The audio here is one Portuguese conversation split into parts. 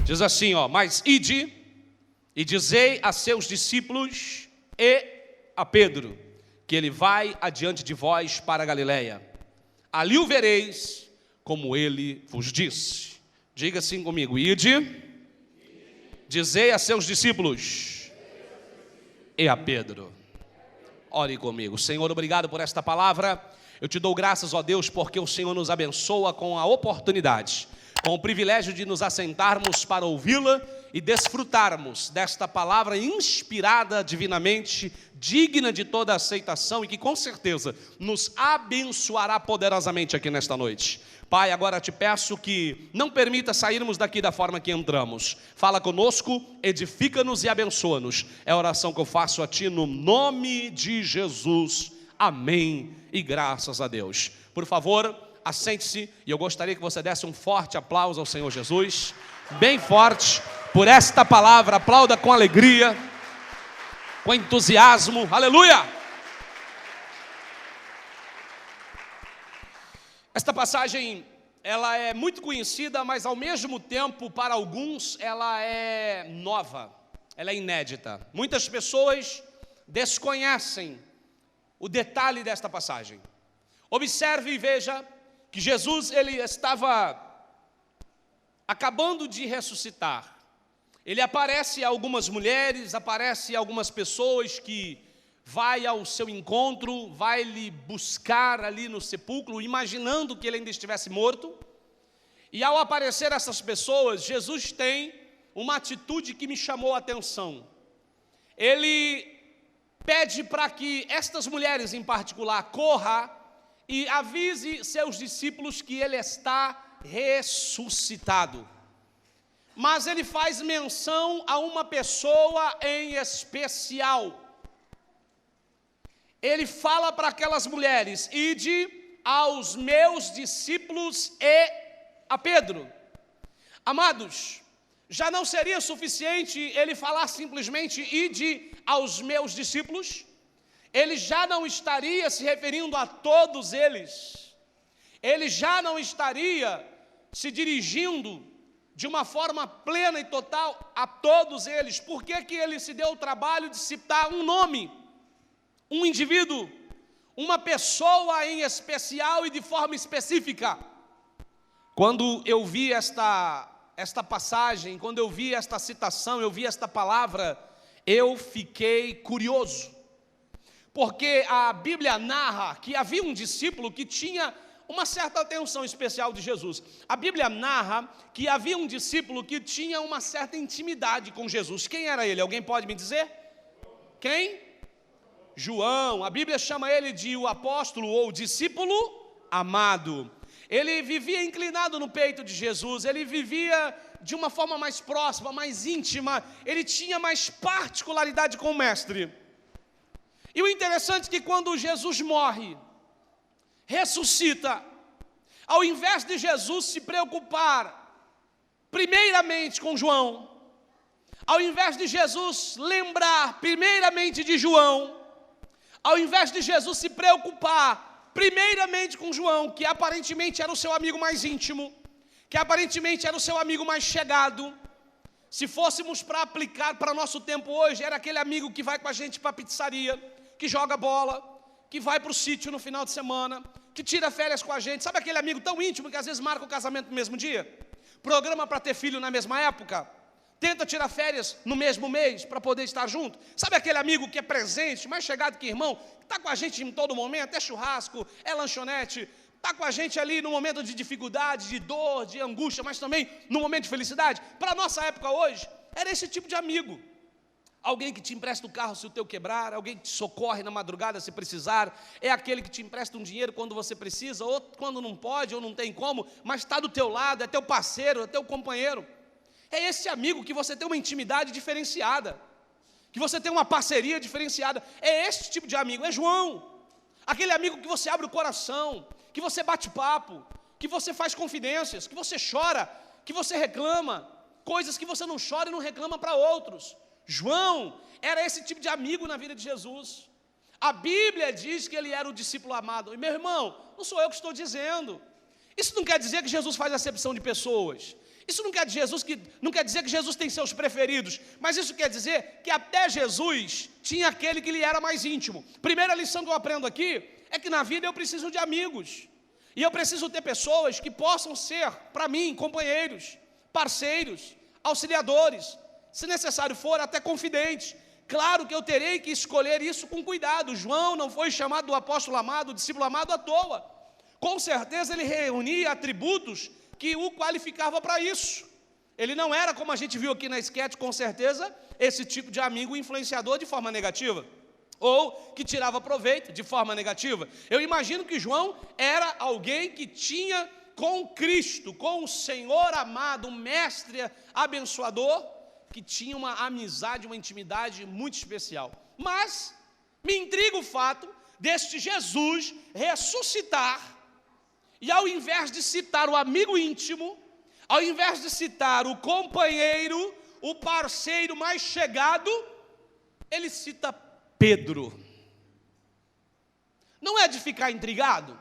Diz assim, mas ide e dizei a seus discípulos e a Pedro, que ele vai adiante de vós para a Galileia. Ali o vereis, como ele vos disse. Diga assim comigo, ide, dizei a seus discípulos e a Pedro. Ore comigo. Senhor, obrigado por esta palavra. Eu te dou graças, ó Deus, porque o Senhor nos abençoa com a oportunidade, com o privilégio de nos assentarmos para ouvi-la e desfrutarmos desta palavra inspirada divinamente, digna de toda aceitação e que com certeza nos abençoará poderosamente aqui nesta noite. Pai, agora te peço que não permita sairmos daqui da forma que entramos. Fala conosco, edifica-nos e abençoa-nos. É a oração que eu faço a Ti no nome de Jesus. Amém e graças a Deus. Por favor, assente-se e eu gostaria que você desse um forte aplauso ao Senhor Jesus, bem forte, por esta palavra. Aplauda com alegria, com entusiasmo, aleluia! Esta passagem, ela é muito conhecida, mas ao mesmo tempo, para alguns, ela é nova, ela é inédita. Muitas pessoas desconhecem o detalhe desta passagem. Observe e veja que Jesus, ele estava acabando de ressuscitar. Ele aparece a algumas mulheres, aparece a algumas pessoas que vai ao seu encontro, vai lhe buscar ali no sepulcro, imaginando que ele ainda estivesse morto. E ao aparecer essas pessoas, Jesus tem uma atitude que me chamou a atenção. Ele pede para que estas mulheres em particular corra e avise seus discípulos que ele está ressuscitado. Mas ele faz menção a uma pessoa em especial. Ele fala para aquelas mulheres, ide aos meus discípulos e a Pedro. Amados, já não seria suficiente ele falar simplesmente, ide aos meus discípulos? Ele já não estaria se referindo a todos eles. Ele já não estaria se dirigindo de uma forma plena e total a todos eles. Por que que ele se deu o trabalho de citar um nome? Um indivíduo, uma pessoa em especial e de forma específica. Quando eu vi esta passagem, quando eu vi esta citação, eu vi esta palavra, eu fiquei curioso. Porque a Bíblia narra que havia um discípulo que tinha uma certa atenção especial de Jesus. A Bíblia narra que havia um discípulo que tinha uma certa intimidade com Jesus. Quem era ele? Alguém pode me dizer? Quem? João. A Bíblia chama ele de o apóstolo ou discípulo amado. Ele vivia inclinado no peito de Jesus, ele vivia de uma forma mais próxima, mais íntima, ele tinha mais particularidade com o mestre. E o interessante é que quando Jesus morre, ressuscita, ao invés de Jesus se preocupar primeiramente com João, ao invés de Jesus lembrar primeiramente de João, ao invés de Jesus se preocupar primeiramente com João, que aparentemente era o seu amigo mais íntimo, que aparentemente era o seu amigo mais chegado, se fôssemos para aplicar para nosso tempo hoje, era aquele amigo que vai com a gente para a pizzaria, que joga bola, que vai para o sítio no final de semana, que tira férias com a gente. Sabe aquele amigo tão íntimo que às vezes marca o casamento no mesmo dia? Programa para ter filho na mesma época? Tenta tirar férias no mesmo mês para poder estar junto? Sabe aquele amigo que é presente, mais chegado que irmão, que está com a gente em todo momento, é churrasco, é lanchonete, está com a gente ali no momento de dificuldade, de dor, de angústia, mas também no momento de felicidade? Para a nossa época hoje, era esse tipo de amigo. Alguém que te empresta o carro se o teu quebrar, alguém que te socorre na madrugada se precisar, é aquele que te empresta um dinheiro quando você precisa, ou quando não pode, ou não tem como, mas está do teu lado, é teu parceiro, é teu companheiro. É esse amigo que você tem uma intimidade diferenciada, que você tem uma parceria diferenciada. É esse tipo de amigo, é João. Aquele amigo que você abre o coração, que você bate papo, que você faz confidências, que você chora, que você reclama, coisas que você não chora e não reclama para outros. João era esse tipo de amigo na vida de Jesus. A Bíblia diz que ele era o discípulo amado. E meu irmão, não sou eu que estou dizendo. Isso não quer dizer que Jesus faz acepção de pessoas. Isso não quer dizer que Jesus tem seus preferidos, mas isso quer dizer que até Jesus tinha aquele que lhe era mais íntimo. Primeira lição que eu aprendo aqui é que na vida eu preciso de amigos. E eu preciso ter pessoas que possam ser, para mim, companheiros, parceiros, auxiliadores, se necessário for, até confidentes. Claro que eu terei que escolher isso com cuidado. João não foi chamado do apóstolo amado, discípulo amado à toa. Com certeza ele reunia atributos que o qualificava para isso. Ele não era, como a gente viu aqui na esquete, com certeza, esse tipo de amigo influenciador de forma negativa, ou que tirava proveito de forma negativa. Eu imagino que João era alguém que tinha com Cristo, com o Senhor amado, um mestre abençoador, que tinha uma amizade, uma intimidade muito especial. Mas me intriga o fato deste Jesus ressuscitar, e ao invés de citar o amigo íntimo, ao invés de citar o companheiro, o parceiro mais chegado, ele cita Pedro. Não é de ficar intrigado?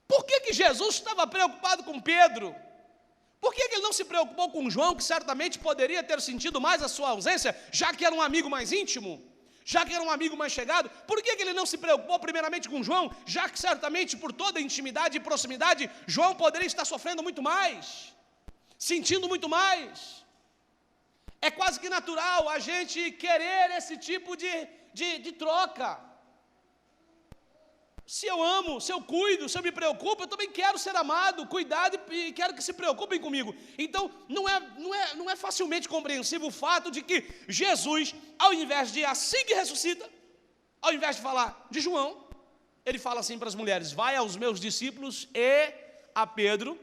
Por que Jesus estava preocupado com Pedro? Por que ele não se preocupou com João, que certamente poderia ter sentido mais a sua ausência, já que era um amigo mais íntimo, já que era um amigo mais chegado? Por que ele não se preocupou primeiramente com João, já que certamente por toda a intimidade e proximidade, João poderia estar sofrendo muito mais, sentindo muito mais? É quase que natural a gente querer esse tipo de troca. Se eu amo, se eu cuido, se eu me preocupo, eu também quero ser amado, cuidado e quero que se preocupem comigo. Então, não é facilmente compreensível o fato de que Jesus, ao invés de assim que ressuscita, ao invés de falar de João, ele fala assim para as mulheres: vai aos meus discípulos e a Pedro,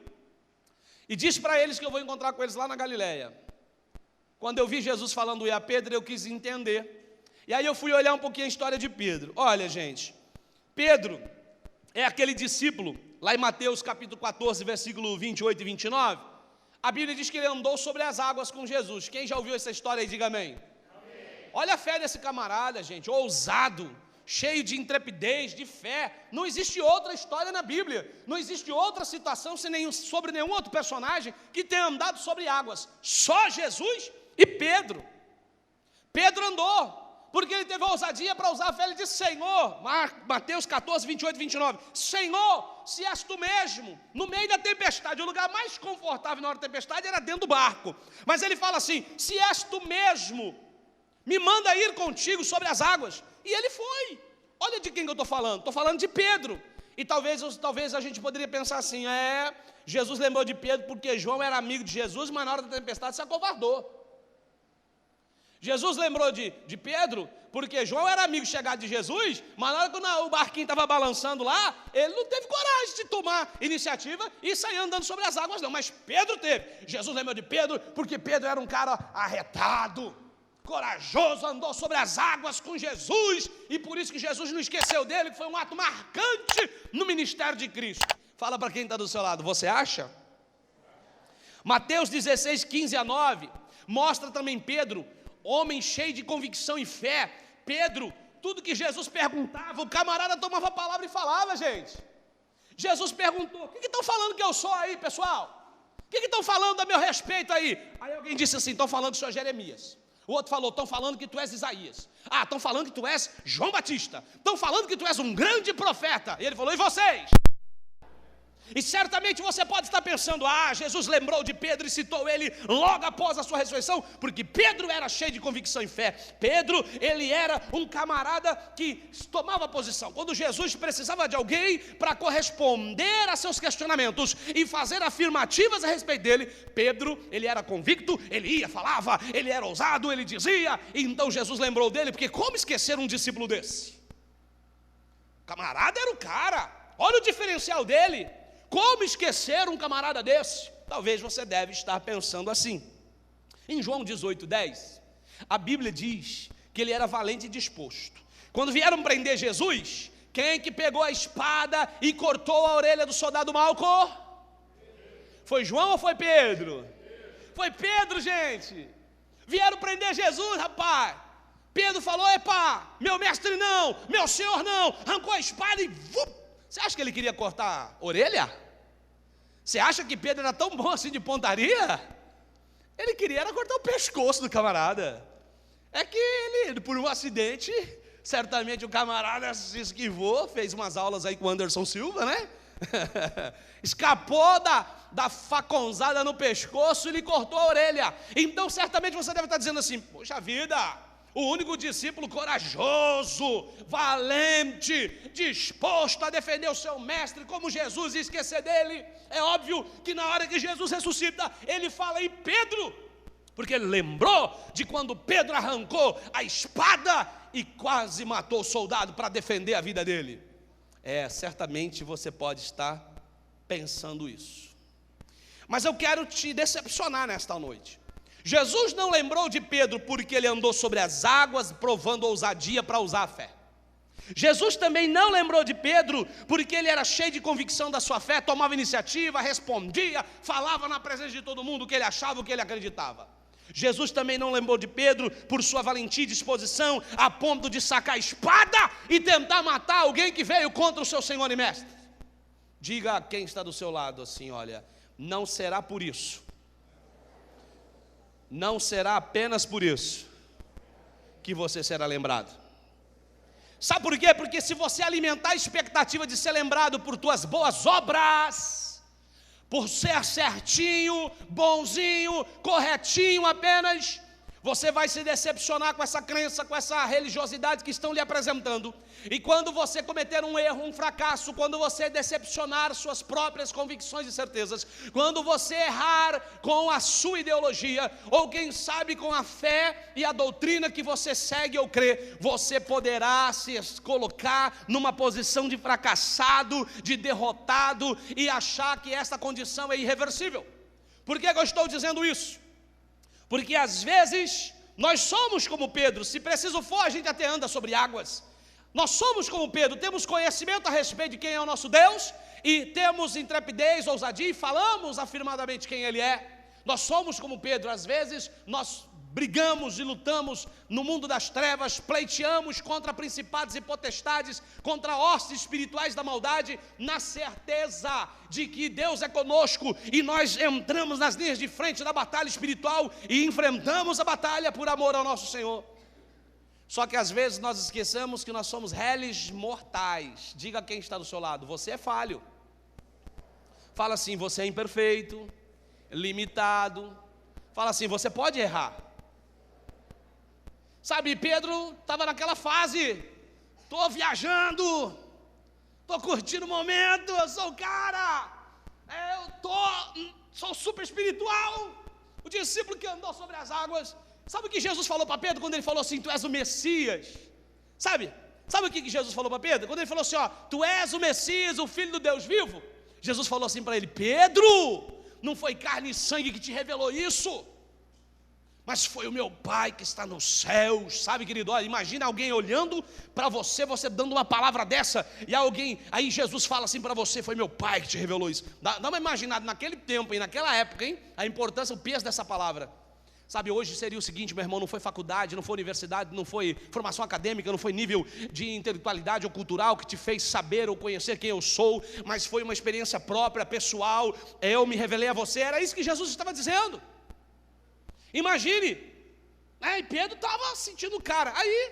e diz para eles que eu vou encontrar com eles lá na Galileia. Quando eu vi Jesus falando e a Pedro, eu quis entender. E aí eu fui olhar um pouquinho a história de Pedro. Olha, gente, Pedro é aquele discípulo, lá em Mateus capítulo 14, versículo 28 e 29, a Bíblia diz que ele andou sobre as águas com Jesus. Quem já ouviu essa história aí, diga amém. Amém. Olha a fé desse camarada, gente, ousado, cheio de intrepidez, de fé. Não existe outra história na Bíblia, não existe outra situação sobre nenhum outro personagem que tenha andado sobre águas, só Jesus e Pedro. Pedro andou, porque ele teve a ousadia para usar a fé. Ele disse: Senhor, Mateus 14, 28 e 29, Senhor, se és tu mesmo, no meio da tempestade, o lugar mais confortável na hora da tempestade era dentro do barco, mas ele fala assim: se és tu mesmo, me manda ir contigo sobre as águas. E ele foi. Olha de quem que eu estou falando de Pedro. E talvez a gente poderia pensar assim: Jesus lembrou de Pedro porque João era amigo de Jesus, mas na hora da tempestade se acovardou. Jesus lembrou de Pedro porque João era amigo chegado de Jesus, mas na hora que o barquinho estava balançando lá, ele não teve coragem de tomar iniciativa e sair andando sobre as águas não, mas Pedro teve. Jesus lembrou de Pedro porque Pedro era um cara arretado, corajoso, andou sobre as águas com Jesus, e por isso que Jesus não esqueceu dele, que foi um ato marcante no ministério de Cristo. Fala para quem está do seu lado, você acha? Mateus 16, 15 a 9, mostra também Pedro, homem cheio de convicção e fé. Pedro, tudo que Jesus perguntava, o camarada tomava a palavra e falava, gente. Jesus perguntou: o que estão falando que eu sou aí, pessoal? O que estão falando a meu respeito aí? Aí alguém disse assim: estão falando que o senhor é Jeremias. O outro falou: estão falando que tu és Isaías. Ah, estão falando que tu és João Batista. Estão falando que tu és um grande profeta. E ele falou: e vocês? E certamente você pode estar pensando: Jesus lembrou de Pedro e citou ele logo após a sua ressurreição, porque Pedro era cheio de convicção e fé. Pedro, ele era um camarada que tomava posição. Quando Jesus precisava de alguém para corresponder a seus questionamentos e fazer afirmativas a respeito dele, Pedro, ele era convicto, ele ia, falava, ele era ousado, ele dizia. E então Jesus lembrou dele, porque como esquecer um discípulo desse? O camarada era o cara, olha o diferencial dele. Como esquecer um camarada desse? Talvez você deve estar pensando assim. Em João 18, 10, a Bíblia diz que ele era valente e disposto. Quando vieram prender Jesus, quem que pegou a espada e cortou a orelha do soldado Malco? Foi João ou foi Pedro? Foi Pedro, gente. Vieram prender Jesus, rapaz. Pedro falou: epá, meu mestre não, meu senhor não. Arrancou a espada e... Você acha que ele queria cortar a orelha? Você acha que Pedro era tão bom assim de pontaria? Ele queria era cortar o pescoço do camarada. É que ele, por um acidente, certamente o camarada se esquivou, fez umas aulas aí com o Anderson Silva, né? Escapou da faconzada no pescoço e lhe cortou a orelha. Então certamente você deve estar dizendo assim: poxa vida, o único discípulo corajoso, valente, disposto a defender o seu mestre como Jesus e esquecer dele. É óbvio que na hora que Jesus ressuscita, ele fala em Pedro, porque ele lembrou de quando Pedro arrancou a espada e quase matou o soldado para defender a vida dele. Certamente você pode estar pensando isso. Mas eu quero te decepcionar nesta noite. Jesus não lembrou de Pedro porque ele andou sobre as águas, provando ousadia para usar a fé. Jesus também não lembrou de Pedro porque ele era cheio de convicção da sua fé, tomava iniciativa, respondia, falava na presença de todo mundo o que ele achava, o que ele acreditava. Jesus também não lembrou de Pedro por sua valentia e disposição a ponto de sacar a espada e tentar matar alguém que veio contra o seu Senhor e Mestre. Diga a quem está do seu lado assim: olha, não será por isso, não será apenas por isso que você será lembrado. Sabe por quê? Porque se você alimentar a expectativa de ser lembrado por tuas boas obras, por ser certinho, bonzinho, corretinho apenas, você vai se decepcionar com essa crença, com essa religiosidade que estão lhe apresentando. E quando você cometer um erro, um fracasso, quando você decepcionar suas próprias convicções e certezas, quando você errar com a sua ideologia, ou quem sabe com a fé e a doutrina que você segue ou crê, você poderá se colocar numa posição de fracassado, de derrotado, e achar que essa condição é irreversível. Por que eu estou dizendo isso? Porque às vezes nós somos como Pedro. Se preciso for, a gente até anda sobre águas. Nós somos como Pedro, temos conhecimento a respeito de quem é o nosso Deus, e temos intrepidez, ousadia, e falamos afirmadamente quem Ele é. Nós somos como Pedro. Às vezes nós brigamos e lutamos no mundo das trevas, pleiteamos contra principados e potestades, contra hostes espirituais da maldade, na certeza de que Deus é conosco, e nós entramos nas linhas de frente da batalha espiritual e enfrentamos a batalha por amor ao nosso Senhor. Só que às vezes nós esquecemos que nós somos réis mortais. Diga a quem está do seu lado: você é falho. Fala assim: você é imperfeito, limitado. Fala assim: você pode errar. Sabe, Pedro estava naquela fase: estou viajando, estou curtindo o momento, eu sou o cara, sou super espiritual, o discípulo que andou sobre as águas. Sabe o que Jesus falou para Pedro quando ele falou assim: tu és o Messias? Sabe o que Jesus falou para Pedro? Quando ele falou assim: tu és o Messias, o Filho do Deus vivo. Jesus falou assim para ele: Pedro, não foi carne e sangue que te revelou isso, mas foi o meu Pai que está nos céus. Sabe, querido, olha, imagina alguém olhando para você, você dando uma palavra dessa, e aí Jesus fala assim para você: foi meu Pai que te revelou isso. Dá uma imaginada naquele tempo e naquela época, hein? A importância, o peso dessa palavra. Sabe, hoje seria o seguinte, meu irmão: não foi faculdade, não foi universidade, não foi formação acadêmica, não foi nível de intelectualidade ou cultural que te fez saber ou conhecer quem eu sou, mas foi uma experiência própria, pessoal. Eu me revelei a você. Era isso que Jesus estava dizendo. Imagine, e Pedro estava sentindo o cara. Aí,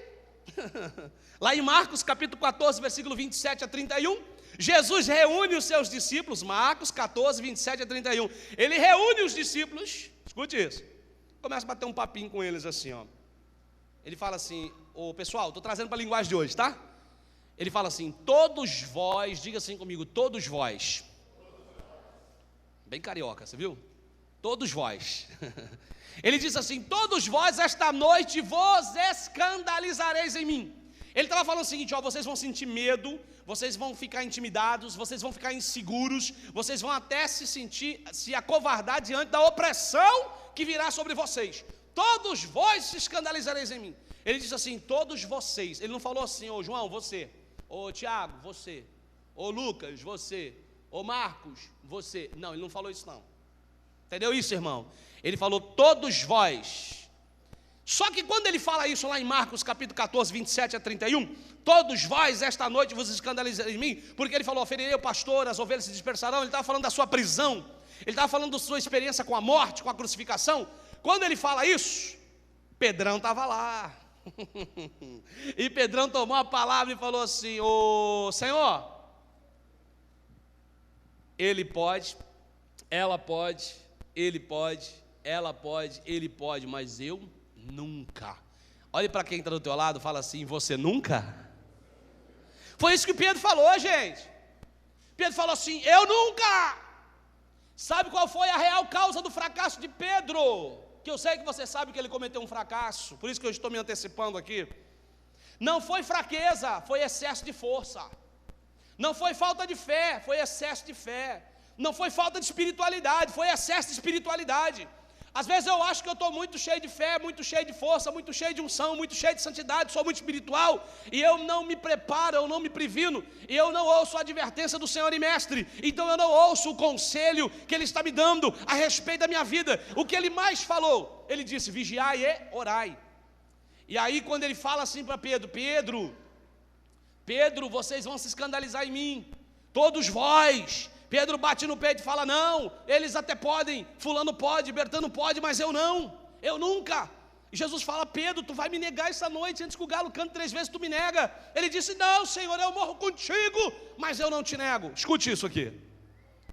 lá em Marcos capítulo 14, versículo 27 a 31, Jesus reúne os seus discípulos. Marcos 14, 27 a 31. Ele reúne os discípulos, escute isso, começa a bater um papinho com eles assim, ó. Ele fala assim: pessoal, estou trazendo para a linguagem de hoje, tá? Ele fala assim: todos vós, diga assim comigo: todos vós. Bem carioca, você viu? Todos vós. Ele diz assim: todos vós esta noite vos escandalizareis em mim. Ele estava falando o seguinte: vocês vão sentir medo, vocês vão ficar intimidados, vocês vão ficar inseguros, vocês vão até se acovardar diante da opressão que virá sobre vocês. Todos vós se escandalizareis em mim. Ele diz assim: todos vocês. Ele não falou assim: ô João, você, ô Tiago, você, ô Lucas, você, ô Marcos, você. Não, ele não falou isso não. Entendeu isso, irmão? Ele falou: todos vós. Só que quando ele fala isso lá em Marcos capítulo 14, 27 a 31, todos vós esta noite vos escandalizareis em mim, porque ele falou, ferirei o pastor, as ovelhas se dispersarão. Ele estava falando da sua prisão, ele estava falando da sua experiência com a morte, com a crucificação. Quando ele fala isso, Pedrão estava lá, e Pedrão tomou a palavra e falou assim, ô Senhor, ele pode, ela pode, ele pode, ela pode, ele pode, mas eu nunca. Olhe para quem está do teu lado, fala assim, você nunca? Foi isso que Pedro falou, gente. Pedro falou assim, eu nunca. Sabe qual foi a real causa do fracasso de Pedro? Que eu sei que você sabe que ele cometeu um fracasso, por isso que eu estou me antecipando aqui. Não foi fraqueza, foi excesso de força. Não foi falta de fé, foi excesso de fé. Não foi falta de espiritualidade, foi excesso de espiritualidade. Às vezes eu acho que eu estou muito cheio de fé, muito cheio de força, muito cheio de unção, muito cheio de santidade, sou muito espiritual, e eu não me preparo, eu não me previno, e eu não ouço a advertência do Senhor e Mestre, então eu não ouço o conselho que Ele está me dando a respeito da minha vida. O que Ele mais falou? Ele disse, vigiai e orai. E aí quando Ele fala assim para Pedro, Pedro, vocês vão se escandalizar em mim, todos vós. Pedro bate no peito e fala, não, eles até podem, fulano pode, Bertano pode, mas eu não, eu nunca. E Jesus fala, Pedro, tu vai me negar essa noite, antes que o galo cante 3 vezes tu me nega. Ele disse, não Senhor, eu morro contigo, mas eu não te nego. Escute isso aqui,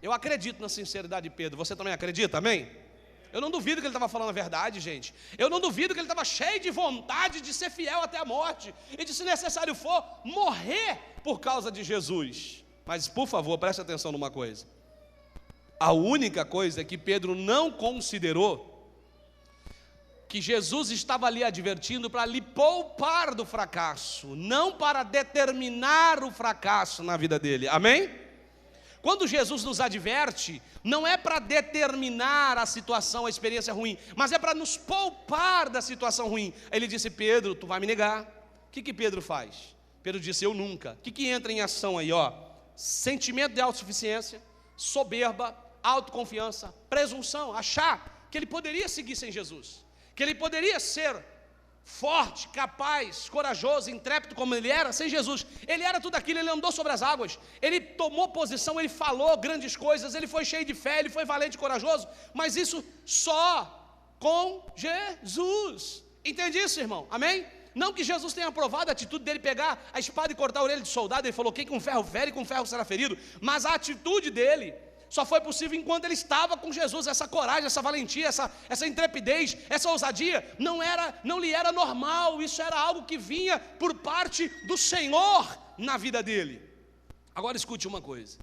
eu acredito na sinceridade de Pedro, você também acredita, amém? Eu não duvido que ele estava falando a verdade, gente. Eu não duvido que ele estava cheio de vontade de ser fiel até a morte, e de, se necessário for, morrer por causa de Jesus. Mas, por favor, preste atenção numa coisa. A única coisa que Pedro não considerou, que Jesus estava ali advertindo para lhe poupar do fracasso, não para determinar o fracasso na vida dele. Amém? Quando Jesus nos adverte, não é para determinar a situação, a experiência ruim, mas é para nos poupar da situação ruim. Ele disse, Pedro, tu vai me negar. O que Pedro faz? Pedro disse, eu nunca. O que entra em ação aí, ó? Sentimento de autossuficiência, soberba, autoconfiança, presunção, achar que ele poderia seguir sem Jesus, que ele poderia ser forte, capaz, corajoso, intrépido como ele era, sem Jesus. Ele era tudo aquilo, ele andou sobre as águas, ele tomou posição, ele falou grandes coisas, ele foi cheio de fé, ele foi valente e corajoso, mas isso só com Jesus. Entende isso, irmão? Amém? Não que Jesus tenha aprovado a atitude dele pegar a espada e cortar a orelha de soldado. Ele falou, quem com ferro fere, com ferro será ferido. Mas a atitude dele só foi possível enquanto ele estava com Jesus. Essa coragem, essa valentia, essa intrepidez, essa ousadia, não lhe era normal. Isso era algo que vinha por parte do Senhor na vida dele. Agora escute uma coisa.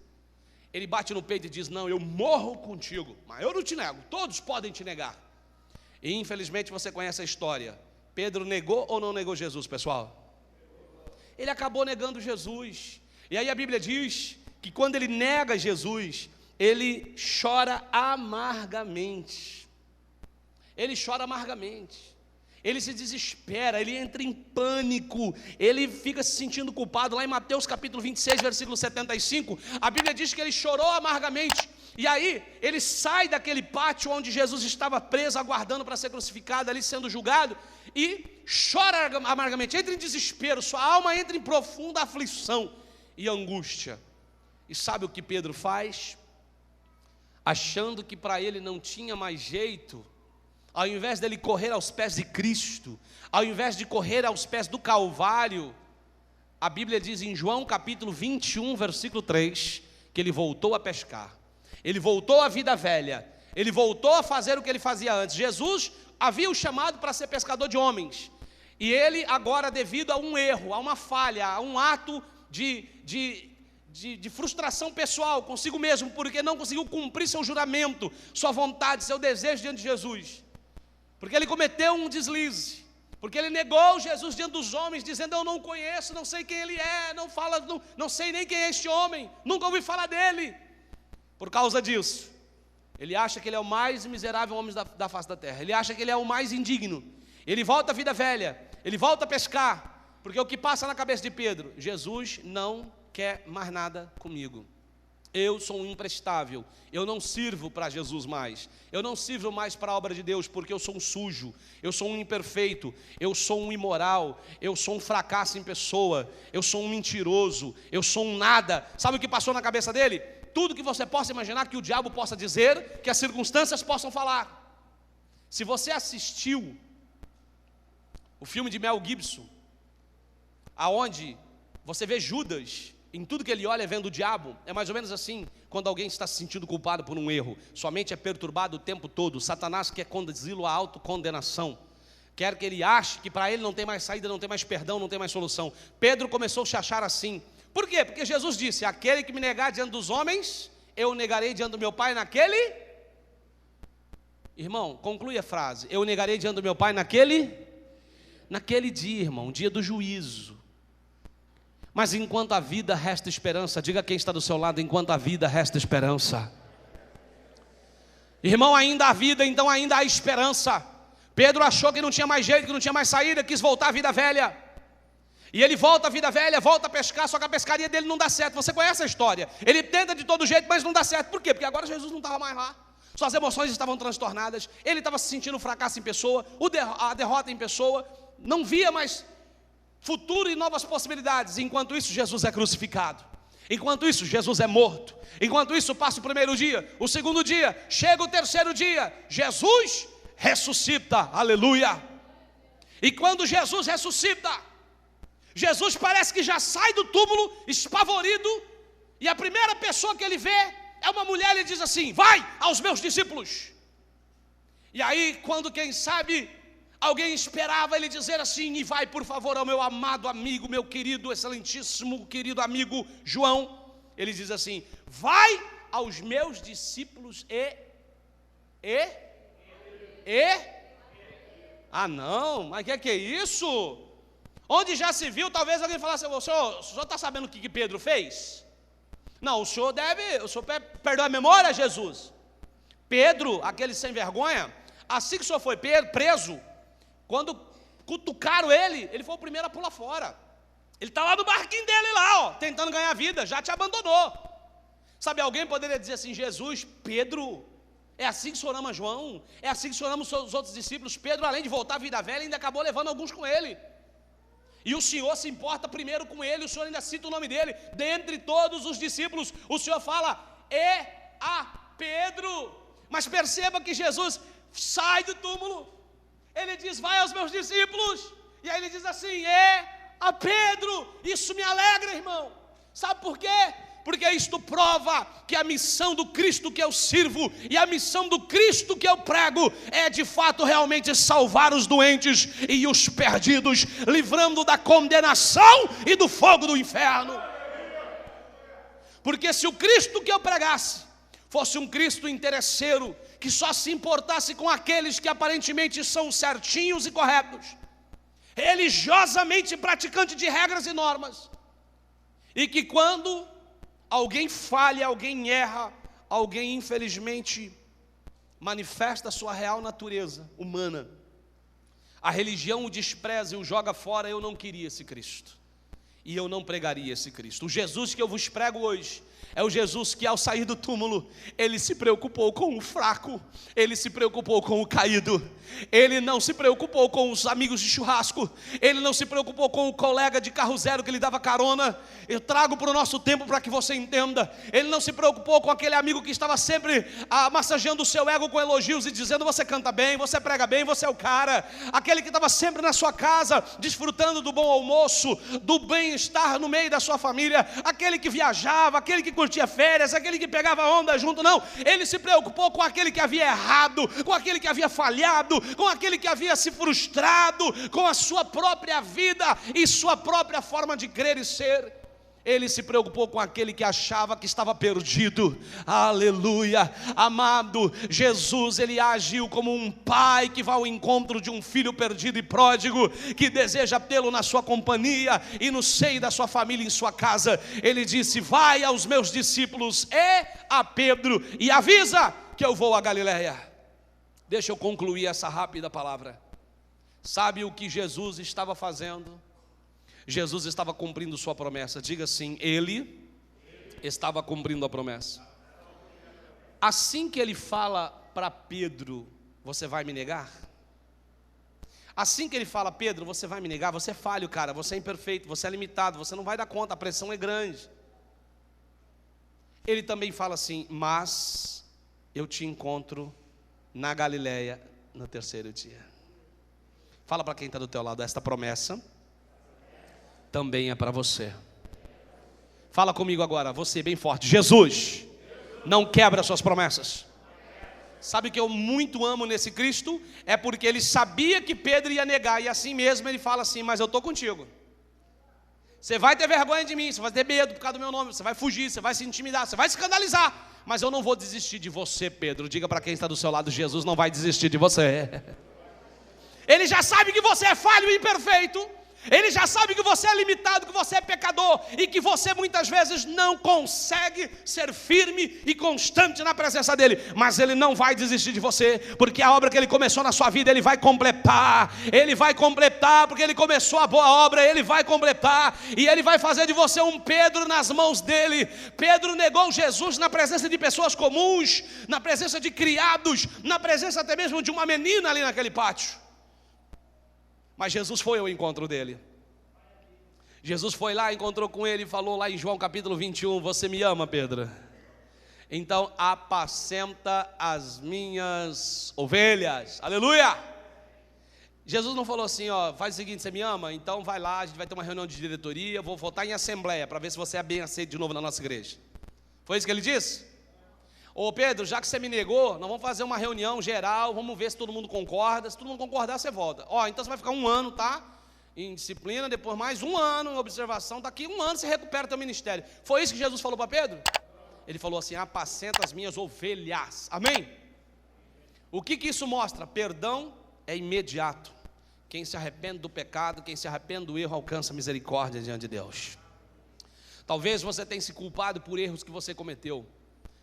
Ele bate no peito e diz, não, eu morro contigo, mas eu não te nego, todos podem te negar. E infelizmente você conhece a história. Pedro negou ou não negou Jesus, pessoal? Ele acabou negando Jesus. E aí a Bíblia diz que quando ele nega Jesus, ele chora amargamente. Ele chora amargamente. Ele se desespera, ele entra em pânico, ele fica se sentindo culpado. Lá em Mateus capítulo 26, versículo 75, a Bíblia diz que ele chorou amargamente. E aí, ele sai daquele pátio onde Jesus estava preso, aguardando para ser crucificado, ali sendo julgado, e chora amargamente, entra em desespero, sua alma entra em profunda aflição e angústia. E sabe o que Pedro faz? Achando que para ele não tinha mais jeito, ao invés dele correr aos pés de Cristo, ao invés de correr aos pés do Calvário, a Bíblia diz em João capítulo 21, versículo 3, que ele voltou a pescar. Ele voltou à vida velha, ele voltou a fazer o que ele fazia antes. Jesus havia o chamado para ser pescador de homens, e ele agora, devido a um erro, a uma falha, a um ato de frustração pessoal consigo mesmo, porque não conseguiu cumprir seu juramento, sua vontade, seu desejo diante de Jesus, porque ele cometeu um deslize, porque ele negou Jesus diante dos homens, dizendo, eu não conheço, não sei quem ele é, não sei nem quem é este homem, nunca ouvi falar dele. Por causa disso, ele acha que ele é o mais miserável homem da face da terra, ele acha que ele é o mais indigno, ele volta à vida velha, ele volta a pescar, porque o que passa na cabeça de Pedro, Jesus não quer mais nada comigo. Eu sou um imprestável, eu não sirvo para Jesus mais, eu não sirvo mais para a obra de Deus, porque eu sou um sujo, eu sou um imperfeito, eu sou um imoral, eu sou um fracasso em pessoa, eu sou um mentiroso, eu sou um nada. Sabe o que passou na cabeça dele? Tudo que você possa imaginar que o diabo possa dizer, que as circunstâncias possam falar. Se você assistiu o filme de Mel Gibson, aonde você vê Judas, em tudo que ele olha vendo o diabo, é mais ou menos assim, quando alguém está se sentindo culpado por um erro, sua mente é perturbada o tempo todo, Satanás quer conduzi-lo à autocondenação, quer que ele ache que para ele não tem mais saída, não tem mais perdão, não tem mais solução. Pedro começou a se achar assim. Por quê? Porque Jesus disse, aquele que me negar diante dos homens, eu o negarei diante do meu Pai naquele... Irmão, conclui a frase, eu o negarei diante do meu Pai naquele dia, irmão, dia do juízo. Mas enquanto a vida resta esperança, diga quem está do seu lado, enquanto a vida resta esperança. Irmão, ainda há vida, então ainda há esperança. Pedro achou que não tinha mais jeito, que não tinha mais saída, quis voltar à vida velha. E ele volta à vida velha, volta a pescar, só que a pescaria dele não dá certo. Você conhece a história. Ele tenta de todo jeito, mas não dá certo. Por quê? Porque agora Jesus não estava mais lá. Suas emoções estavam transtornadas. Ele estava se sentindo fracasso em pessoa, a derrota em pessoa. Não via mais futuro e novas possibilidades. Enquanto isso, Jesus é crucificado. Enquanto isso, Jesus é morto. Enquanto isso, passa o primeiro dia, o segundo dia, chega o terceiro dia, Jesus ressuscita, aleluia. E quando Jesus ressuscita, Jesus parece que já sai do túmulo, espavorido, e a primeira pessoa que ele vê é uma mulher. Ele diz assim, vai aos meus discípulos. E aí, quando quem sabe alguém esperava ele dizer assim, e vai por favor ao meu amado amigo, meu querido, excelentíssimo, querido amigo João, ele diz assim, vai aos meus discípulos ah não, mas que é isso? Onde já se viu, talvez alguém falasse, o senhor está sabendo o que Pedro fez? Não, o senhor perdoa a memória, Jesus. Pedro, aquele sem vergonha, assim que o senhor foi preso, quando cutucaram ele foi o primeiro a pular fora. Ele está lá no barquinho dele lá, ó, tentando ganhar vida, já te abandonou. Sabe, alguém poderia dizer assim, Jesus, Pedro, é assim que o senhor ama João? É assim que o senhor ama os outros discípulos? Pedro, além de voltar à vida velha, ainda acabou levando alguns com ele. E o Senhor se importa primeiro com ele, o Senhor ainda cita o nome dele. Dentre todos os discípulos, o Senhor fala, a Pedro. Mas perceba que Jesus sai do túmulo. Ele diz, vai aos meus discípulos. E aí ele diz assim, a Pedro. Isso me alegra, irmão. Sabe por quê? Porque isto prova que a missão do Cristo que eu sirvo e a missão do Cristo que eu prego é de fato realmente salvar os doentes e os perdidos, livrando da condenação e do fogo do inferno. Porque se o Cristo que eu pregasse fosse um Cristo interesseiro, que só se importasse com aqueles que aparentemente são certinhos e corretos, religiosamente praticante de regras e normas, e que quando alguém falha, alguém erra, alguém infelizmente manifesta a sua real natureza humana, a religião o despreza e o joga fora, eu não queria esse Cristo, e eu não pregaria esse Cristo. O Jesus que eu vos prego hoje é o Jesus que ao sair do túmulo, ele se preocupou com o fraco, ele se preocupou com o caído, ele não se preocupou com os amigos de churrasco, ele não se preocupou com o colega de carro zero que lhe dava carona. Eu trago para o nosso tempo para que você entenda. Ele não se preocupou com aquele amigo que estava sempre massageando o seu ego com elogios e dizendo, você canta bem, você prega bem, você é o cara. Aquele que estava sempre na sua casa, desfrutando do bom almoço, do bem-estar no meio da sua família. Aquele que viajava, aquele que curtia férias, aquele que pegava onda junto. Não, ele se preocupou com aquele que havia errado, com aquele que havia falhado, com aquele que havia se frustrado com a sua própria vida e sua própria forma de crer e ser. Ele se preocupou com aquele que achava que estava perdido. Aleluia, amado, Jesus, ele agiu como um pai que vai ao encontro de um filho perdido e pródigo, que deseja tê-lo na sua companhia e no seio da sua família, em sua casa. Ele disse, vai aos meus discípulos a Pedro e avisa que eu vou a Galileia. Deixa eu concluir essa rápida palavra. Sabe o que Jesus estava fazendo? Jesus estava cumprindo sua promessa. Diga assim, ele estava cumprindo a promessa. Assim que ele fala para Pedro, você vai me negar? Assim que ele fala, Pedro, você vai me negar? Você é falho, cara, você é imperfeito, você é limitado, você não vai dar conta, a pressão é grande. Ele também fala assim, mas eu te encontro na Galileia no terceiro dia. Fala para quem está do teu lado, esta promessa também é para você. Fala comigo agora, você bem forte, Jesus não quebra suas promessas. Sabe o que eu muito amo nesse Cristo? É porque ele sabia que Pedro ia negar, e assim mesmo ele fala assim, mas eu estou contigo. Você vai ter vergonha de mim, você vai ter medo por causa do meu nome, você vai fugir, você vai se intimidar, você vai se escandalizar, mas eu não vou desistir de você, Pedro. Diga para quem está do seu lado, Jesus não vai desistir de você. Ele já sabe que você é falho e imperfeito. Ele já sabe que você é limitado, que você é pecador e que você muitas vezes não consegue ser firme e constante na presença dele. Mas ele não vai desistir de você, porque a obra que ele começou na sua vida, ele vai completar. Ele vai completar, porque ele começou a boa obra, ele vai completar. E ele vai fazer de você um Pedro nas mãos dele. Pedro negou Jesus na presença de pessoas comuns, na presença de criados, na presença até mesmo de uma menina ali naquele pátio. Mas Jesus foi ao encontro dele. Jesus foi lá, encontrou com ele e falou lá em João capítulo 21, você me ama, Pedro? Então apacenta as minhas ovelhas. Aleluia! Jesus não falou assim, ó, faz o seguinte, você me ama? Então vai lá, a gente vai ter uma reunião de diretoria, vou votar em assembleia para ver se você é bem aceito de novo na nossa igreja. Foi isso que ele disse? Ô Pedro, já que você me negou, nós vamos fazer uma reunião geral, vamos ver se todo mundo concorda. Se todo mundo concordar, você volta. Ó, então você vai ficar 1 ano, tá? Em disciplina, depois mais 1 ano em observação. Daqui 1 ano você recupera teu ministério. Foi isso que Jesus falou para Pedro? Ele falou assim, apacenta as minhas ovelhas. Amém? O que isso mostra? Perdão é imediato. Quem se arrepende do pecado, quem se arrepende do erro, alcança misericórdia diante de Deus. Talvez você tenha se culpado por erros que você cometeu.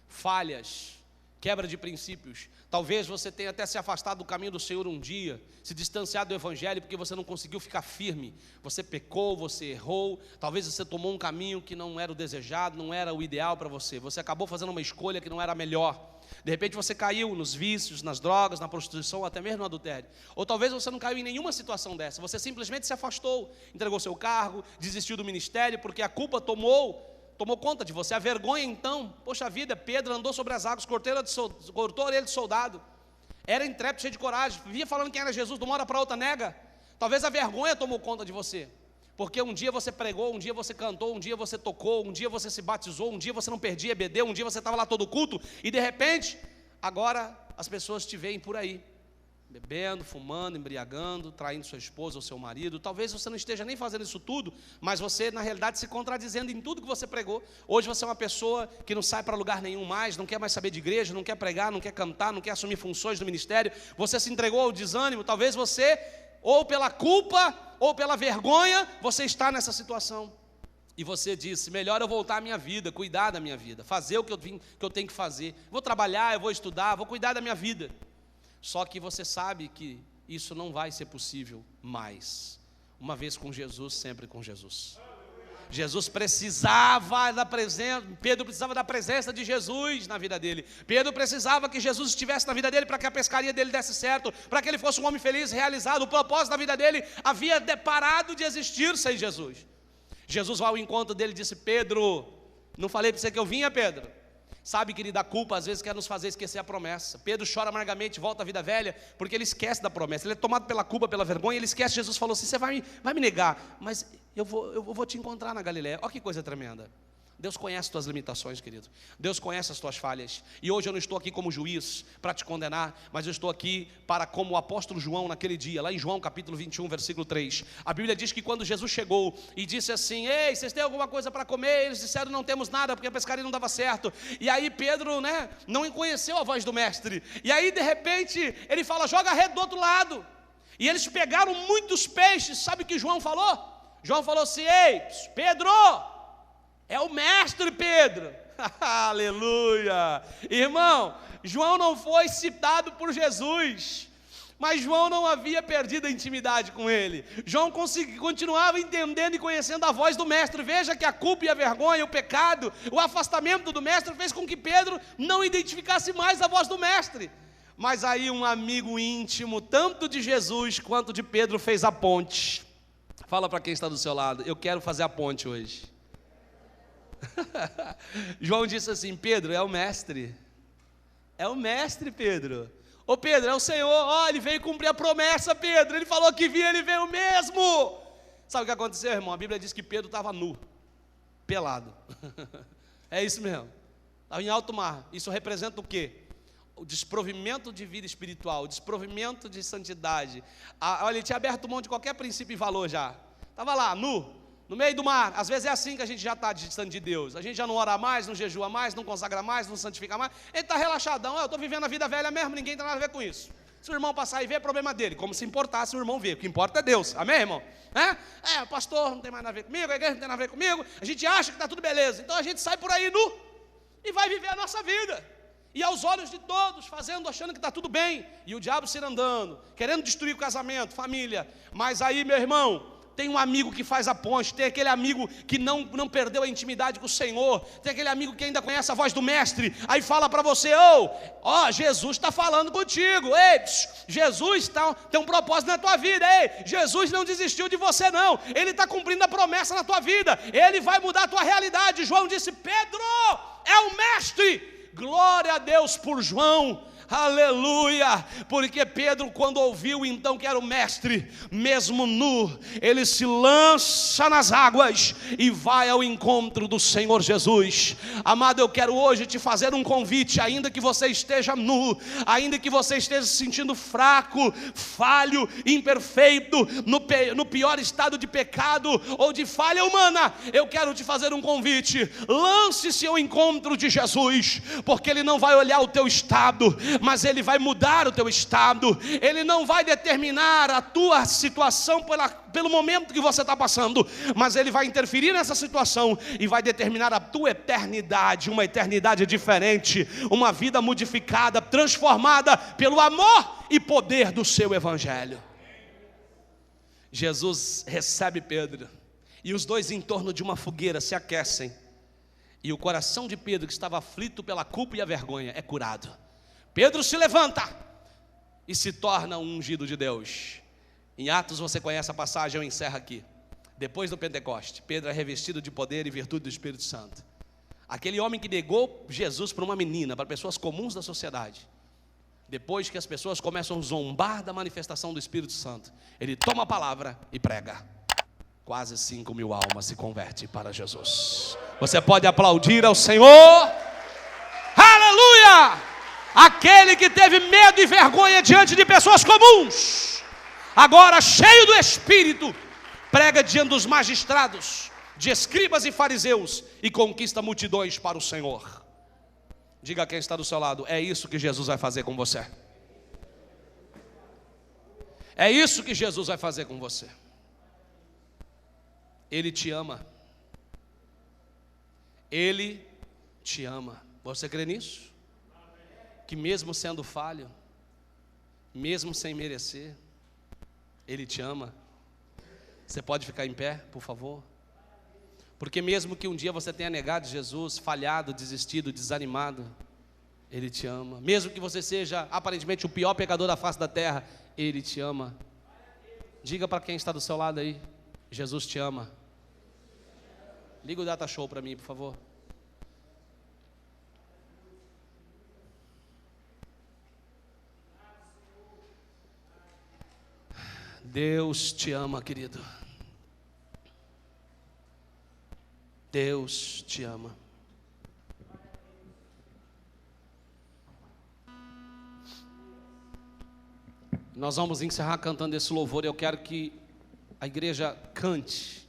Falhas, quebra de princípios. Talvez você tenha até se afastado do caminho do Senhor um dia, se distanciado do Evangelho porque você não conseguiu ficar firme. Você pecou, você errou, talvez você tomou um caminho que não era o desejado, não era o ideal para você. Você acabou fazendo uma escolha que não era a melhor. De repente você caiu nos vícios, nas drogas, na prostituição, ou até mesmo no adultério. Ou talvez você não caiu em nenhuma situação dessa. Você simplesmente se afastou, entregou seu cargo, desistiu do ministério porque a culpa tomou conta de você, a vergonha então, poxa vida, Pedro andou sobre as águas, cortou a orelha de soldado, era intrépido, cheio de coragem, vivia falando quem era Jesus, de uma hora para outra nega. Talvez a vergonha tomou conta de você, porque um dia você pregou, um dia você cantou, um dia você tocou, um dia você se batizou, um dia você não perdia EBD, um dia você estava lá todo culto, e de repente, agora as pessoas te veem por aí, bebendo, fumando, embriagando, traindo sua esposa ou seu marido. Talvez você não esteja nem fazendo isso tudo, mas você na realidade se contradizendo em tudo que você pregou. Hoje você é uma pessoa que não sai para lugar nenhum mais, não quer mais saber de igreja, não quer pregar, não quer cantar, não quer assumir funções do ministério. Você se entregou ao desânimo. Talvez você, ou pela culpa, ou pela vergonha, você está nessa situação. E você disse, melhor eu voltar à minha vida, cuidar da minha vida, fazer o que eu tenho que fazer. Vou trabalhar, eu vou estudar, vou cuidar da minha vida. Só que você sabe que isso não vai ser possível mais. Uma vez com Jesus, sempre com Jesus. Jesus precisava da presença, Pedro precisava da presença de Jesus na vida dele. Pedro precisava que Jesus estivesse na vida dele para que a pescaria dele desse certo, para que ele fosse um homem feliz, realizado. O propósito da vida dele havia parado de existir sem Jesus. Jesus vai ao encontro dele e disse, Pedro, não falei para você que eu vinha, Pedro? Sabe, querida, a culpa às vezes quer nos fazer esquecer a promessa. Pedro chora amargamente, volta à vida velha, porque ele esquece da promessa. Ele é tomado pela culpa, pela vergonha, ele esquece. Jesus falou assim, você vai me negar, mas eu vou te encontrar na Galileia. Olha que coisa tremenda. Deus conhece as tuas limitações, querido. Deus conhece as tuas falhas. E hoje eu não estou aqui como juiz para te condenar, mas eu estou aqui para como o apóstolo João naquele dia, lá em João capítulo 21, versículo 3. A Bíblia diz que quando Jesus chegou e disse assim, ei, vocês têm alguma coisa para comer? Eles disseram, não temos nada, porque a pescaria não dava certo. E aí Pedro, não conheceu a voz do mestre. E aí de repente ele fala, joga a rede do outro lado. E eles pegaram muitos peixes. Sabe o que João falou? João falou assim, ei, Pedro, é o mestre Pedro. Aleluia. Irmão, João não foi citado por Jesus, Mas João não havia perdido a intimidade com ele. João continuava entendendo e conhecendo a voz do mestre. Veja que a culpa e a vergonha, o pecado, o afastamento do mestre fez com que Pedro não identificasse mais a voz do mestre. Mas aí um amigo íntimo, tanto de Jesus quanto de Pedro, fez a ponte. Fala para quem está do seu lado: eu quero fazer a ponte hoje. João disse assim: Pedro, é o mestre. É o mestre, Pedro. Ô Pedro, é o Senhor. Ó, ele veio cumprir a promessa, Pedro. Ele falou que vinha, ele veio mesmo. Sabe o que aconteceu, irmão? A Bíblia diz que Pedro estava nu, pelado. É isso mesmo. Estava em alto mar. Isso representa o quê? O desprovimento de vida espiritual, o desprovimento de santidade. Olha, ele tinha aberto mão de qualquer princípio e valor já. Estava lá, nu, no meio do mar. Às vezes é assim que a gente já está distante de Deus. A gente já não ora mais, não jejua mais, não consagra mais, não santifica mais. Ele está relaxadão. Eu estou vivendo a vida velha mesmo, ninguém tem nada a ver com isso. Se o irmão passar e ver, é problema dele. Como se importasse o irmão ver. O que importa é Deus. Amém, irmão? Pastor não tem mais nada a ver comigo, a igreja não tem nada a ver comigo. A gente acha que está tudo beleza. Então a gente sai por aí nu e vai viver a nossa vida. E aos olhos de todos, achando que está tudo bem. E o diabo se andando, querendo destruir o casamento, família. Mas aí, meu irmão, tem um amigo que faz a ponte. Tem aquele amigo que não perdeu a intimidade com o Senhor. Tem aquele amigo que ainda conhece a voz do mestre. Aí fala para você: Jesus está falando contigo. Ei, Jesus tem um propósito na tua vida. Ei, Jesus não desistiu de você não. Ele está cumprindo a promessa na tua vida. Ele vai mudar a tua realidade. João disse: Pedro, é o mestre. Glória a Deus por João, aleluia, porque Pedro, quando ouviu então que era o mestre, mesmo nu, ele se lança nas águas e vai ao encontro do Senhor Jesus. Amado, eu quero hoje te fazer um convite, ainda que você esteja nu, ainda que você esteja se sentindo fraco, falho, imperfeito, no pior estado de pecado ou de falha humana, eu quero te fazer um convite: lance-se ao encontro de Jesus, porque Ele não vai olhar o teu estado, mas Ele vai mudar o teu estado. Ele não vai determinar a tua situação pelo momento que você está passando, mas Ele vai interferir nessa situação e vai determinar a tua eternidade, uma eternidade diferente, uma vida modificada, transformada pelo amor e poder do seu Evangelho. Jesus recebe Pedro, e os dois em torno de uma fogueira se aquecem, e o coração de Pedro, que estava aflito pela culpa e a vergonha, é curado. Pedro se levanta e se torna um ungido de Deus. Em Atos você conhece a passagem, eu encerro aqui. Depois do Pentecoste, Pedro é revestido de poder e virtude do Espírito Santo. Aquele homem que negou Jesus para uma menina, para pessoas comuns da sociedade, depois que as pessoas começam a zombar da manifestação do Espírito Santo, ele toma a palavra e prega. Quase 5.000 almas se convertem para Jesus. Você pode aplaudir ao Senhor? Aleluia! Aquele que teve medo e vergonha diante de pessoas comuns, agora cheio do Espírito, prega diante dos magistrados, de escribas e fariseus, e conquista multidões para o Senhor. Diga a quem está do seu lado: é isso que Jesus vai fazer com você. É isso que Jesus vai fazer com você. Ele te ama. Ele te ama. Você crê nisso? Que mesmo sendo falho, mesmo sem merecer, Ele te ama. Você pode ficar em pé, por favor? Porque mesmo que um dia você tenha negado Jesus, falhado, desistido, desanimado, Ele te ama. Mesmo que você seja aparentemente o pior pecador da face da terra, Ele te ama. Diga para quem está do seu lado aí: Jesus te ama. Liga o data show para mim, por favor. Deus te ama, querido. Deus te ama. Nós vamos encerrar cantando esse louvor. Eu quero que a igreja cante,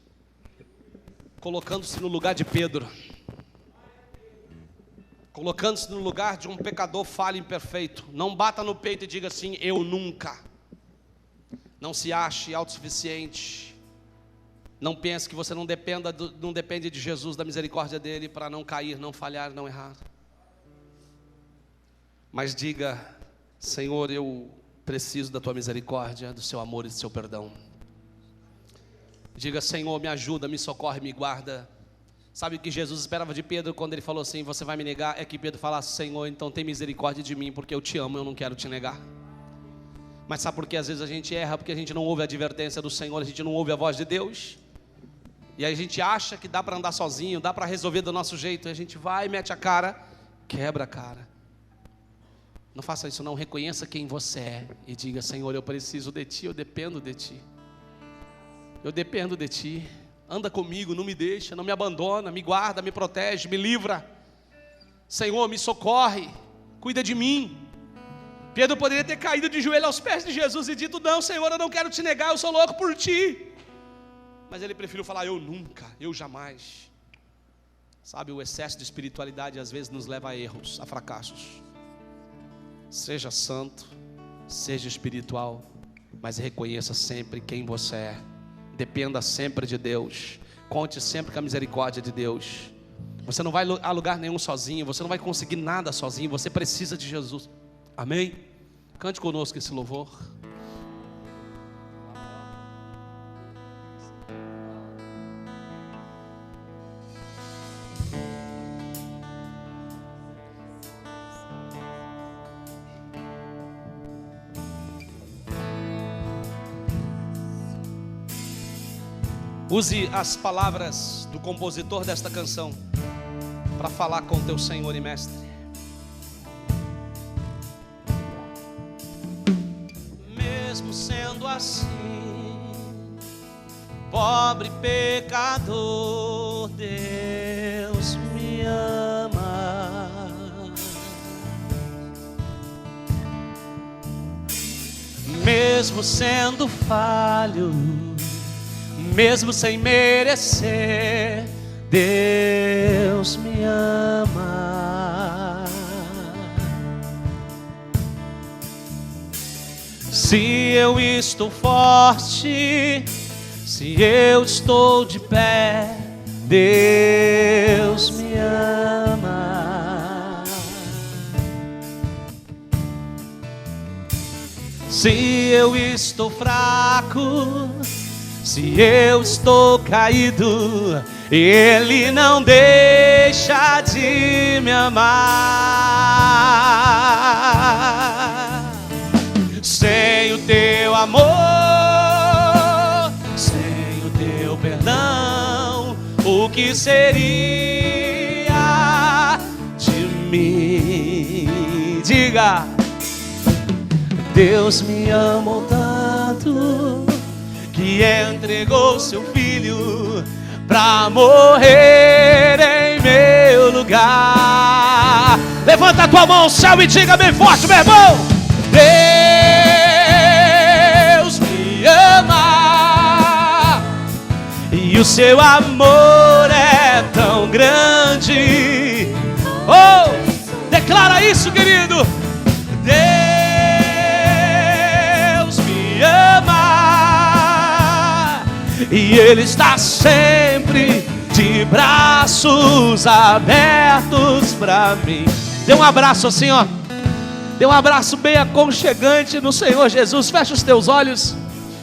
colocando-se no lugar de Pedro, colocando-se no lugar de um pecador falho e imperfeito. Não bata no peito e diga assim: eu nunca. Não se ache autossuficiente. Não pense que você não depende de Jesus, da misericórdia dele, para não cair, não falhar, não errar. Mas diga: Senhor, eu Preciso da tua misericórdia, do seu amor e do seu perdão. Diga: Senhor, me ajuda, me socorre, me guarda. Sabe o que Jesus esperava de Pedro quando ele falou assim: você vai me negar? É que Pedro falasse: Senhor, então tem misericórdia de mim, porque eu te amo, eu não quero te negar. Mas sabe por que às vezes a gente erra? Porque a gente não ouve a advertência do Senhor, a gente não ouve a voz de Deus. E aí a gente acha que dá para andar sozinho, dá para resolver do nosso jeito. E a gente vai, mete a cara, quebra a cara. Não faça isso não, reconheça quem você é e diga: Senhor, eu preciso de Ti, eu dependo de Ti. Eu dependo de Ti. Anda comigo, não me deixa, não me abandona, me guarda, me protege, me livra. Senhor, me socorre, cuida de mim. Pedro poderia ter caído de joelho aos pés de Jesus e dito: não, Senhor, eu não quero te negar, eu sou louco por Ti. Mas ele preferiu falar: eu nunca, eu jamais. Sabe, o excesso de espiritualidade às vezes nos leva a erros, a fracassos. Seja santo, seja espiritual, mas reconheça sempre quem você é. Dependa sempre de Deus. Conte sempre com a misericórdia de Deus. Você não vai a lugar nenhum sozinho, você não vai conseguir nada sozinho, você precisa de Jesus. Amém? Cante conosco esse louvor. Use as palavras do compositor desta canção para falar com teu Senhor e Mestre. Mesmo sendo assim, pobre pecador, Deus me ama. Mesmo sendo falho, mesmo sem merecer, Deus me ama. Se eu estou forte, se eu estou de pé, Deus me ama. Se eu estou fraco, se eu estou caído, Ele não deixa de me amar. Sem o teu amor, sem o teu perdão, o que seria de mim? Diga: Deus me amou tanto que entregou seu filho pra morrer em meu lugar. Levanta a tua mão ao céu e diga bem forte, meu irmão: Deus me ama, e o seu amor é tão grande. Oh, declara isso, querido. Deus me ama, e Ele está sempre de braços abertos para mim. Dê um abraço assim, ó. Dê um abraço bem aconchegante no Senhor Jesus. Fecha os teus olhos.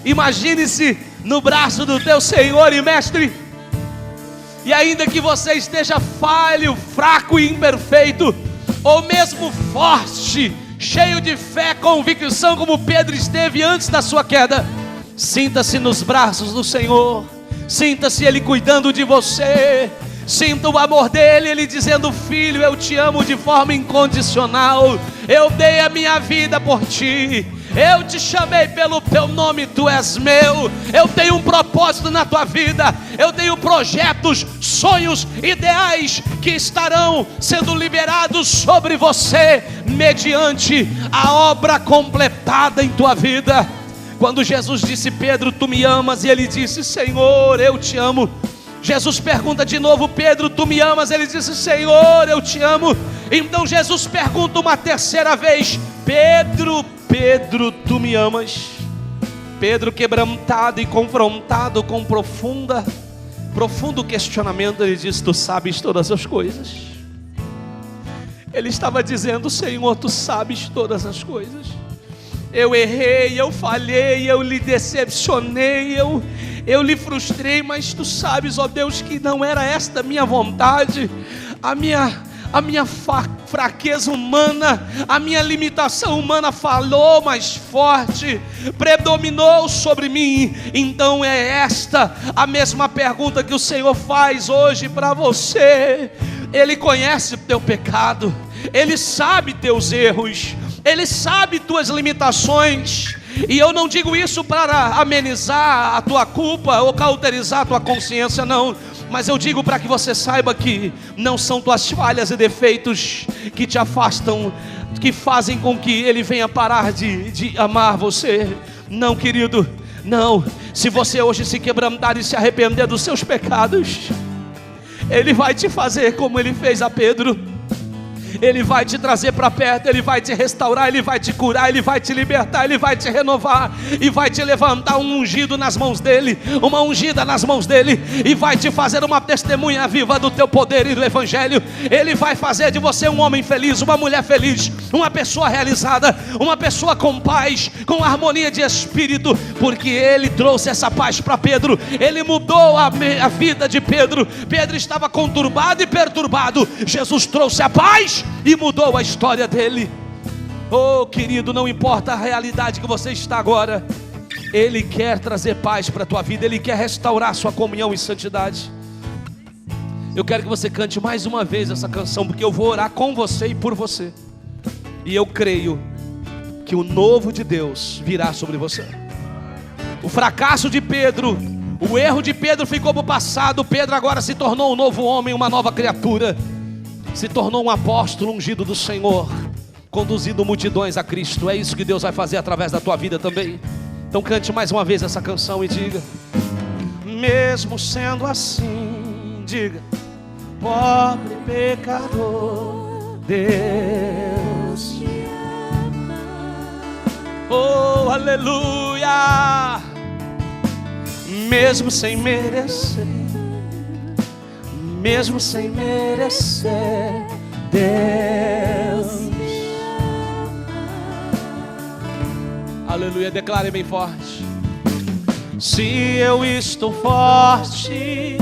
Imagine-se no braço do teu Senhor e Mestre. E ainda que você esteja falho, fraco e imperfeito, ou mesmo forte, cheio de fé, convicção, como Pedro esteve antes da sua queda, sinta-se nos braços do Senhor. Sinta-se Ele cuidando de você. Sinta o amor dele, Ele dizendo: filho, eu te amo de forma incondicional. Eu dei a minha vida por ti. Eu te chamei pelo teu nome, tu és meu. Eu tenho um propósito na tua vida. Eu tenho projetos, sonhos, ideais que estarão sendo liberados sobre você mediante a obra completada em tua vida. Quando Jesus disse: Pedro, tu me amas? E ele disse: Senhor, eu te amo. Jesus pergunta de novo: Pedro, tu me amas? Ele disse: Senhor, eu te amo. Então Jesus pergunta uma terceira vez: Pedro, Pedro, tu me amas? Pedro, quebrantado e confrontado com profundo questionamento, ele diz: tu sabes todas as coisas. Ele estava dizendo: Senhor, tu sabes todas as coisas. Eu errei, eu falhei, eu lhe decepcionei, eu lhe frustrei, mas tu sabes, ó Deus, que não era esta a minha vontade. A minha fraqueza humana, a minha limitação humana falou mais forte, predominou sobre mim. Então é esta a mesma pergunta que o Senhor faz hoje para você. Ele conhece o teu pecado, Ele sabe teus erros, Ele sabe tuas limitações. E eu não digo isso para amenizar a tua culpa ou cauterizar a tua consciência, não. Mas eu digo para que você saiba que não são tuas falhas e defeitos que te afastam, que fazem com que Ele venha parar de amar você. Não, querido, não. Se você hoje se quebrantar e se arrepender dos seus pecados, Ele vai te fazer como Ele fez a Pedro. Ele vai te trazer para perto, Ele vai te restaurar, Ele vai te curar, Ele vai te libertar, Ele vai te renovar e vai te levantar um ungido nas mãos dEle, uma ungida nas mãos dEle, e vai te fazer uma testemunha viva do teu poder e do Evangelho. Ele vai fazer de você um homem feliz, uma mulher feliz, uma pessoa realizada, uma pessoa com paz, com harmonia de espírito, porque Ele trouxe essa paz para Pedro. Ele mudou a vida de Pedro. Pedro estava conturbado e perturbado, Jesus trouxe a paz e mudou a história dele. Oh, querido, não importa a realidade que você está agora, Ele quer trazer paz para a tua vida, Ele quer restaurar sua comunhão e santidade. Eu quero que você cante mais uma vez essa canção, porque eu vou orar com você e por você. E eu creio que o novo de Deus virá sobre você. O fracasso de Pedro, o erro de Pedro ficou para o passado. Pedro agora se tornou um novo homem, uma nova criatura. Se tornou um apóstolo ungido do Senhor, conduzindo multidões a Cristo. É isso que Deus vai fazer através da tua vida também. Então cante mais uma vez essa canção e diga: mesmo sendo assim, diga, pobre pecador, Deus te ama. Oh, aleluia. Mesmo sem merecer, mesmo sem merecer, Deus me ama. Aleluia, declare bem forte. Se eu estou forte,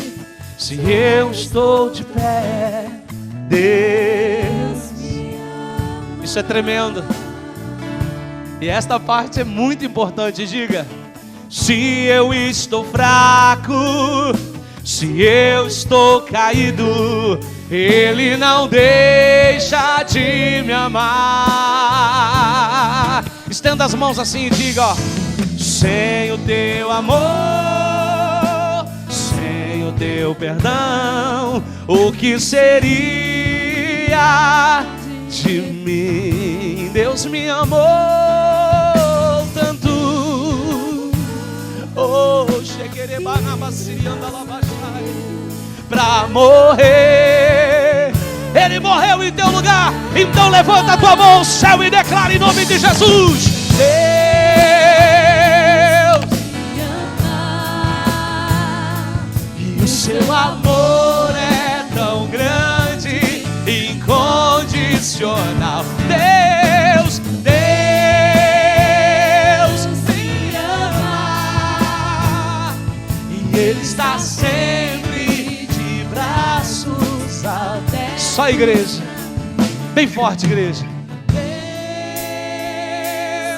se eu estou de pé, Deus me ama. Isso é tremendo. E esta parte é muito importante, diga: se eu estou fraco, se eu estou caído, Ele não deixa de me amar. Estenda as mãos assim e diga: ó, sem o teu amor, sem o teu perdão, o que seria de mim? Deus me amou tanto. Oh, pra morrer, Ele morreu em teu lugar. Então levanta a tua mão ao céu e declara em nome de Jesus: Deus me ama, e o seu amor é tão grande, incondicional. Deus me ama, e Ele está sempre de braços abertos. Só a igreja, bem forte, igreja.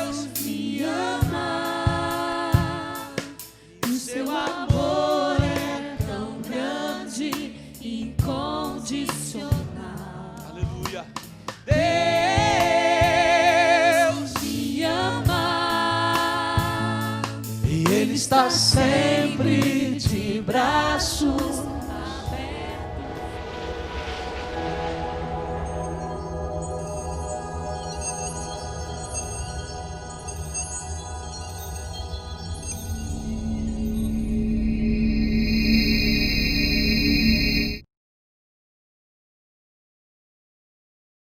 Deus me ama, o seu amor é tão grande, incondicional. Aleluia. Deus me ama, e Ele está sempre de braços